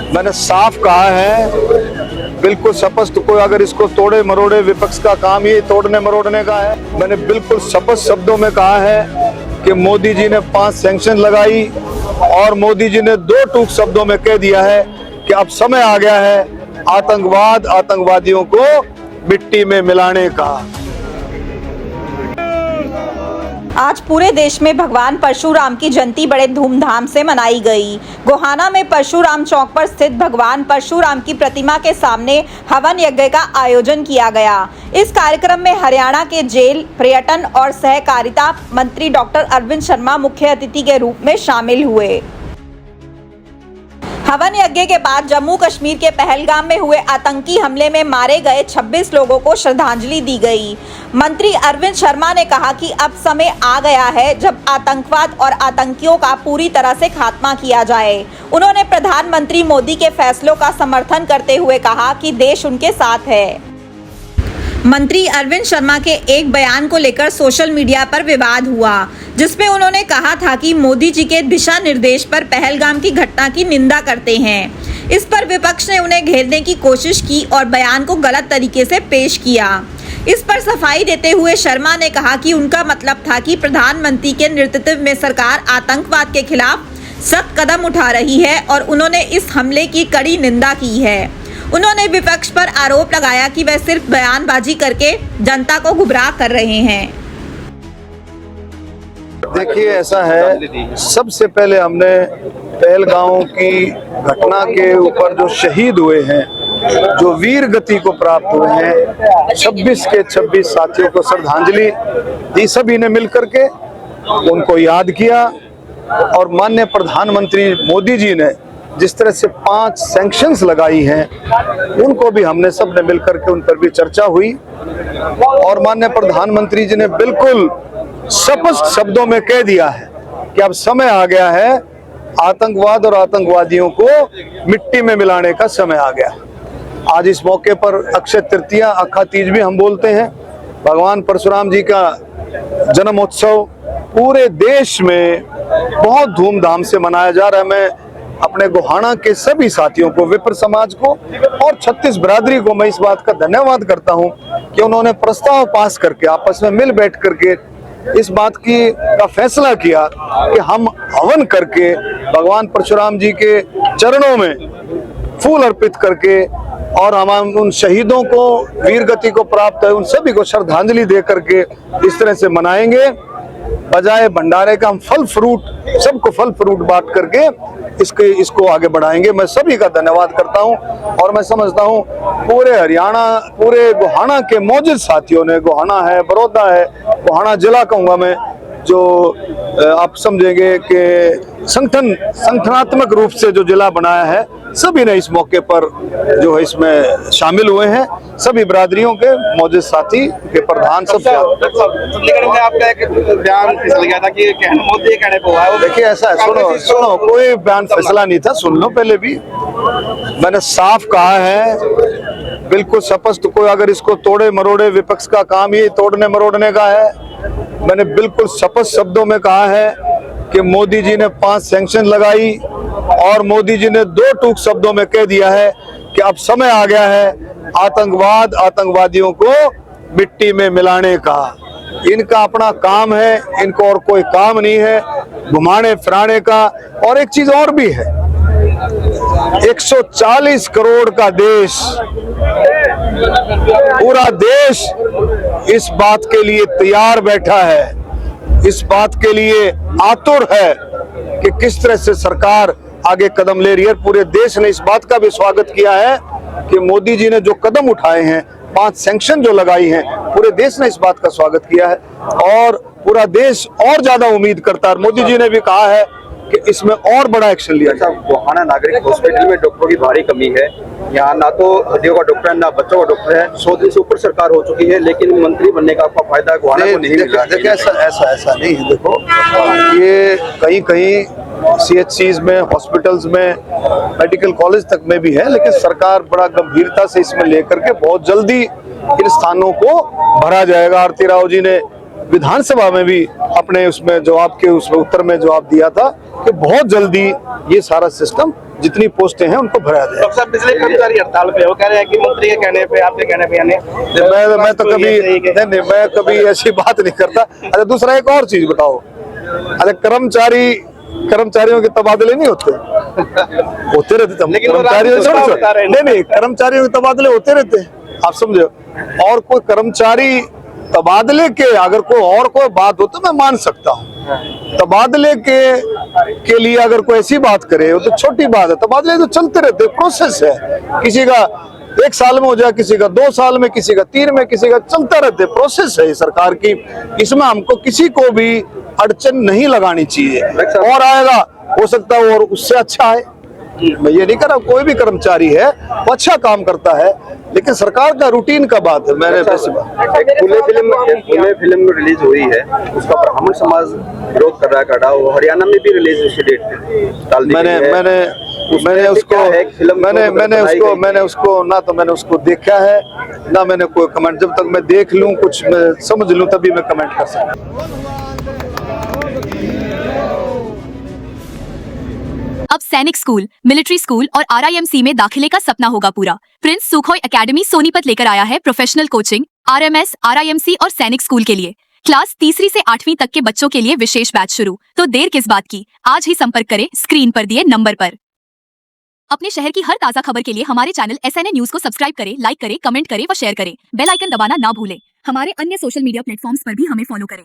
मैंने साफ कहा है, बिल्कुल स्पष्ट, कोई अगर इसको तोड़े मरोड़े, विपक्ष का काम ही तोड़ने मरोड़ने का है। मैंने बिल्कुल स्पष्ट शब्दों में कहा है कि मोदी जी ने 5 सैंक्शन लगाई और मोदी जी ने 2 टूक शब्दों में कह दिया है कि अब समय आ गया है आतंकवाद, आतंकवादियों को मिट्टी में मिलाने का। आज पूरे देश में भगवान परशुराम की जयंती बड़े धूमधाम से मनाई गई। गोहाना में परशुराम चौक पर स्थित भगवान परशुराम की प्रतिमा के सामने हवन यज्ञ का आयोजन किया गया। इस कार्यक्रम में हरियाणा के जेल, पर्यटन और सहकारिता मंत्री डॉक्टर अरविंद शर्मा मुख्य अतिथि के रूप में शामिल हुए। हवन यज्ञ के बाद जम्मू कश्मीर के पहलगाम में हुए आतंकी हमले में मारे गए 26 लोगों को श्रद्धांजलि दी गई। मंत्री अरविंद शर्मा ने कहा कि अब समय आ गया है जब आतंकवाद और आतंकियों का पूरी तरह से खात्मा किया जाए। उन्होंने प्रधानमंत्री मोदी के फैसलों का समर्थन करते हुए कहा कि देश उनके साथ है। मंत्री अरविंद शर्मा के एक बयान को लेकर सोशल मीडिया पर विवाद हुआ, जिसमें उन्होंने कहा था कि मोदी जी के दिशा निर्देश पर पहलगाम की घटना की निंदा करते हैं। इस पर विपक्ष ने उन्हें घेरने की कोशिश की और बयान को गलत तरीके से पेश किया। इस पर सफाई देते हुए शर्मा ने कहा कि उनका मतलब था कि प्रधानमंत्री के नेतृत्व में सरकार आतंकवाद के खिलाफ सख्त कदम उठा रही है और उन्होंने इस हमले की कड़ी निंदा की है। उन्होंने विपक्ष पर आरोप लगाया कि वह सिर्फ बयानबाजी करके जनता को गुमराह कर रहे हैं। देखिए, ऐसा है, सबसे पहले हमने पहलगांव की घटना के ऊपर जो शहीद हुए हैं, जो वीर गति को प्राप्त हुए हैं, 26 के 26 साथियों को श्रद्धांजलि दी। सभी ने मिलकर के उनको याद किया और माननीय प्रधानमंत्री मोदी जी ने जिस तरह से 5 सैंक्शंस लगाई हैं, उनको भी हमने सब ने मिलकर के उन पर भी चर्चा हुई और माननीय प्रधानमंत्री जी ने बिल्कुल स्पष्ट शब्दों में कह दिया है कि अब समय आ गया है आतंकवाद और आतंकवादियों को मिट्टी में मिलाने का समय आ गया। आज इस मौके पर अक्षय तृतीया, अखा तीज भी हम बोलते हैं। भगवान परशुराम जी का जन्मोत्सव पूरे देश में बहुत धूमधाम से मनाया जा रहा है। मैं अपने गोहाना के सभी साथियों को, विप्र समाज को और 36 बिरादरी को मैं इस बात का धन्यवाद करता हूं कि उन्होंने प्रस्ताव पास करके आपस में मिल बैठ करके इस बात का फैसला किया कि हम हवन करके भगवान परशुराम जी के चरणों में फूल अर्पित करके और हम उन शहीदों को, वीर गति को प्राप्त है, उन सभी को श्रद्धांजलि दे करके इस तरह से मनाएंगे। बजाय भंडारे का हम फल फ्रूट, सबको फल फ्रूट बांट करके इसको आगे बढ़ाएंगे। मैं सभी का धन्यवाद करता हूं और मैं समझता हूं पूरे हरियाणा, पूरे गोहाना के मौजूद साथियों ने, गोहाना है, बड़ौदा है, गोहाना जिला कहूंगा मैं, जो आप समझेंगे कि संगठनात्मक रूप से जो जिला बनाया है, सभी ने इस मौके पर जो है इसमें शामिल हुए हैं। सभी बिरादरियों के मौजूद साथी के प्रधान सब आपका एक बयान फिसल गया था कि मोदी कहने को हुआ है। देखिए, ऐसा है, सुनो, कोई बयान फैसला नहीं था, सुन लो पहले भी। मैंने साफ कहा है, बिल्कुल स्पष्ट, कोई अगर इसको तोड़े मरोड़े, विपक्ष का काम ही तोड़ने मरोड़ने का है। मैंने बिल्कुल स्पष्ट शब्दों में कहा है कि मोदी जी ने 5 सैंक्शन लगाई और मोदी जी ने 2 टूक शब्दों में कह दिया है कि अब समय आ गया है आतंकवाद, आतंकवादियों को मिट्टी में मिलाने का। इनका अपना काम है, इनको और कोई काम नहीं है घुमाने फिराने का। और एक चीज और भी है, 140 करोड़ का देश, पूरा देश इस बात के लिए तैयार बैठा है, इस बात के लिए आतुर है कि किस तरह से सरकार आगे कदम ले रही है। पूरे देश ने इस बात का भी स्वागत किया है कि मोदी जी ने जो कदम उठाए हैं, 5 सैंक्शन जो लगाई हैं, पूरे देश ने इस बात का स्वागत किया है और पूरा देश और ज्यादा उम्मीद करता है। मोदी जी ने भी कहा है कि इसमें और बड़ा एक्शन लिया जाए। गोहाना नागरिक हॉस्पिटल में डॉक्टरों की भारी कमी है। यहाँ ना तो हड्डियों का डॉक्टर है, ना बच्चों का डॉक्टर है। 100 दिन से ऊपर सरकार हो चुकी है, लेकिन मंत्री बनने का आपका फायदा गोहाना को नहीं मिला। देखिए, ऐसा नहीं है। देखो, ये कहीं CHCs में, हॉस्पिटल्स में, मेडिकल कॉलेज तक में भी है, लेकिन सरकार बड़ा गंभीरता से इसमें लेकर के बहुत जल्दी इन स्थानों को भरा जाएगा। आरती राव जी ने विधानसभा में भी अपने उसमें जवाब के उसमें उत्तर में जवाब दिया था कि बहुत जल्दी ये सारा सिस्टम जितनी पोस्टें हैं उनको भरा जाए। डॉक्टर साहब बिजली कर्मचारी हड़ताल पे वो कह रहे हैं कि मंत्री के कहने पे आपके कहने पे यानी मैं तो कभी नहीं मैं कभी ऐसी बात नहीं करता। अच्छा दूसरा एक और चीज बताओ, अच्छा कर्मचारियों के तबादले नहीं होते रहते लेकिन वो कर्मचारियों राज्य सरकार बता रहे हैं। नहीं कर्मचारियों के तबादले होते रहते हैं, आप समझो। और कोई कर्मचारी तबादले के अगर कोई बात हो तो मैं मान सकता हूँ। तबादले के लिए अगर कोई ऐसी बात करे वो तो छोटी बात है। तबादले तो चलते रहते, प्रोसेस है। किसी का 1 साल में हो जाए, किसी का 2 साल में, किसी का 3 में, किसी का चलता रहते, प्रोसेस है सरकार की। इसमें हमको किसी को भी अड़चन नहीं लगानी चाहिए। और आएगा हो सकता है और उससे अच्छा है, मैं ये नहीं कह रहा। कोई भी कर्मचारी है वो अच्छा काम करता है, लेकिन सरकार का रूटीन का बात है। मैंने एक फुले फिल्म रिलीज हुई है, उसका ब्राह्मण समाज विरोध कर रहा है कड़ा। वो हरियाणा में भी रिलीज उसकी डेट डाल दी मैंने उसको ना तो मैंने उसको देखा है ना मैंने कोई कमेंट। जब तक मैं देख लूं, कुछ मैं समझ लूं, तभी मैं कमेंट कर सकता हूं। अब सैनिक स्कूल, मिलिट्री स्कूल और RIMC में दाखिले का सपना होगा पूरा। प्रिंस सुखोई एकेडमी सोनीपत लेकर आया है प्रोफेशनल कोचिंग RMS, RIMC और सैनिक स्कूल के लिए। क्लास 3री से 8वीं तक के बच्चों के लिए विशेष बैच शुरू। तो देर किस बात की, आज ही संपर्क करें स्क्रीन पर दिए नंबर पर। अपने शहर की हर ताजा खबर के लिए हमारे चैनल SNA न्यूज को सब्सक्राइब करें, लाइक करें, कमेंट करें व शेयर करें। बेल आइकन दबाना ना भूलें। हमारे अन्य सोशल मीडिया प्लेटफॉर्म्स पर भी हमें फॉलो करें।